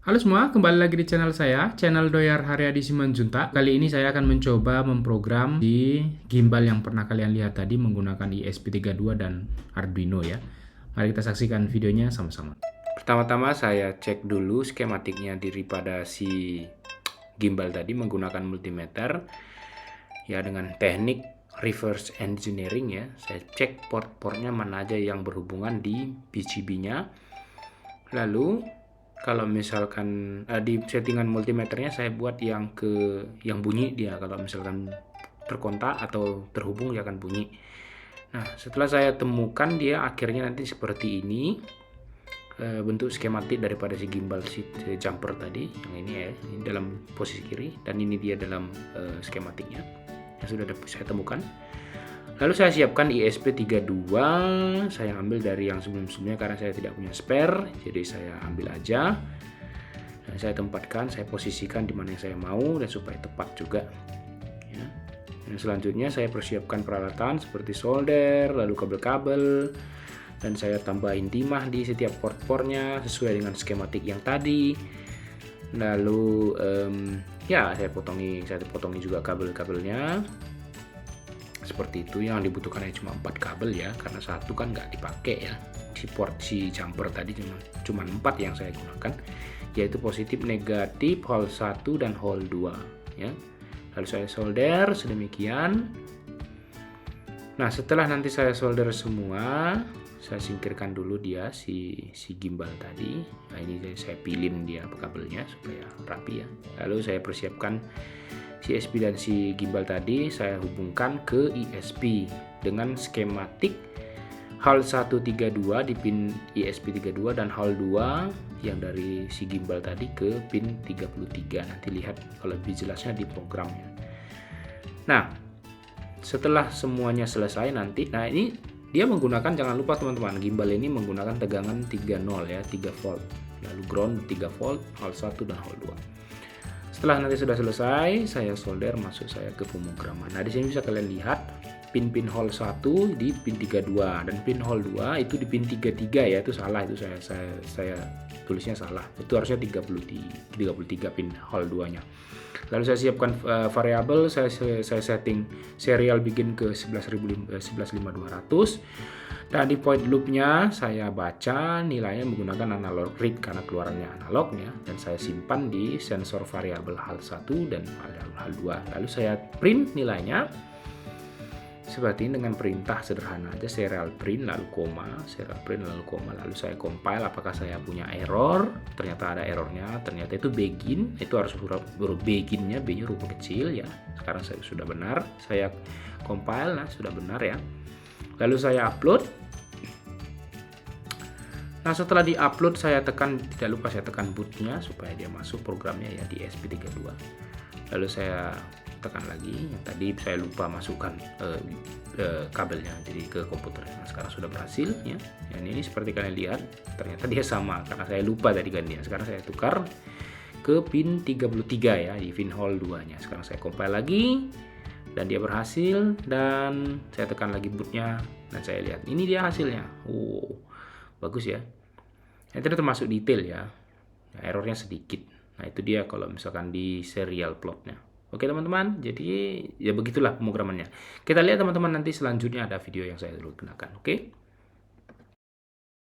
Halo semua, kembali lagi di channel saya, channel Doyar Haryadi Simanjuntak. Kali ini saya akan mencoba memprogram di gimbal yang pernah kalian lihat tadi menggunakan ESP32 dan Arduino ya. Mari kita saksikan videonya sama-sama. Pertama-tama saya cek dulu skematiknya daripada si gimbal tadi menggunakan multimeter ya, dengan teknik reverse engineering ya. Saya cek port-portnya mana aja yang berhubungan di PCB-nya. Lalu kalau misalkan di settingan multimeternya saya buat yang bunyi dia, kalau misalkan terkontak atau terhubung dia akan bunyi. Nah, setelah saya temukan dia akhirnya nanti seperti ini bentuk skematik daripada si gimbal si jumper tadi. Yang ini ya, ini dalam posisi kiri dan ini dia dalam skematiknya yang sudah saya temukan. Lalu saya siapkan ESP32, saya ambil dari yang sebelum-sebelumnya karena saya tidak punya spare, jadi saya ambil aja. Dan saya tempatkan, saya posisikan di mana yang saya mau dan supaya tepat juga. Ya. Dan selanjutnya saya persiapkan peralatan seperti solder, lalu kabel-kabel, dan saya tambahin timah di setiap port-portnya sesuai dengan skematik yang tadi. Lalu ya saya potongi juga kabel-kabelnya. Seperti itu. Yang dibutuhkan hanya cuma 4 kabel ya, karena satu kan nggak dipakai ya, si jumper tadi cuma 4 yang saya gunakan, yaitu positif, negatif, hole 1 dan hole 2 ya. Lalu saya solder sedemikian. Nah, setelah nanti saya solder semua, saya singkirkan dulu dia si gimbal tadi. Nah, ini saya pilin dia kabelnya supaya rapi ya. Lalu saya persiapkan si ESP dan si gimbal tadi, saya hubungkan ke ESP dengan skematik hal 132 di pin ESP32 dan hal 2 yang dari si gimbal tadi ke pin 33. Nanti lihat kalau lebih jelasnya di programnya. Nah, setelah semuanya selesai nanti, nah ini dia menggunakan, jangan lupa teman-teman, gimbal ini menggunakan tegangan 30 ya, 3 volt. Lalu ground 3 volt, hal 1 dan hal 2. Setelah nanti sudah selesai, saya solder masuk saya ke pemrograman. Nah, di sini bisa kalian lihat pin-pin hole 1 di pin 32 dan pin hole 2 itu di pin 33 ya. Itu salah, itu saya tulisnya salah. Itu harusnya 33 pin hole 2-nya. Lalu saya siapkan variabel, saya setting serial begin ke 11.200. Dan di point loopnya saya baca nilainya menggunakan analog read karena keluarannya analognya, dan saya simpan di sensor variabel hal 1 dan hal 2. Lalu saya print nilainya seperti ini dengan perintah sederhana aja, serial print lalu koma, serial print lalu koma. Lalu saya compile apakah saya punya error. Ternyata ada errornya, ternyata itu begin, itu harus huruf beginnya, B-nya huruf kecil ya. Sekarang saya sudah benar, saya compile, nah sudah benar ya. Lalu saya upload. Nah, setelah di-upload saya tekan, tidak lupa saya tekan bootnya supaya dia masuk programnya ya di ESP32. Lalu saya tekan lagi, yang tadi saya lupa masukkan kabelnya jadi ke komputer. Nah, sekarang sudah berhasil ya. Dan ini seperti kalian lihat, ternyata dia sama karena saya lupa tadi kan dia. Sekarang saya tukar ke pin 33 ya, di pin hole 2-nya. Sekarang saya compile lagi dan dia berhasil, dan saya tekan lagi bootnya dan saya lihat ini dia hasilnya. Bagus ya. Itu termasuk detail ya. Errornya sedikit. Nah, itu dia kalau misalkan di serial plotnya. Oke teman-teman, jadi ya begitulah pemrogramannya. Kita lihat teman-teman nanti selanjutnya ada video yang saya dulu gunakan. Oke.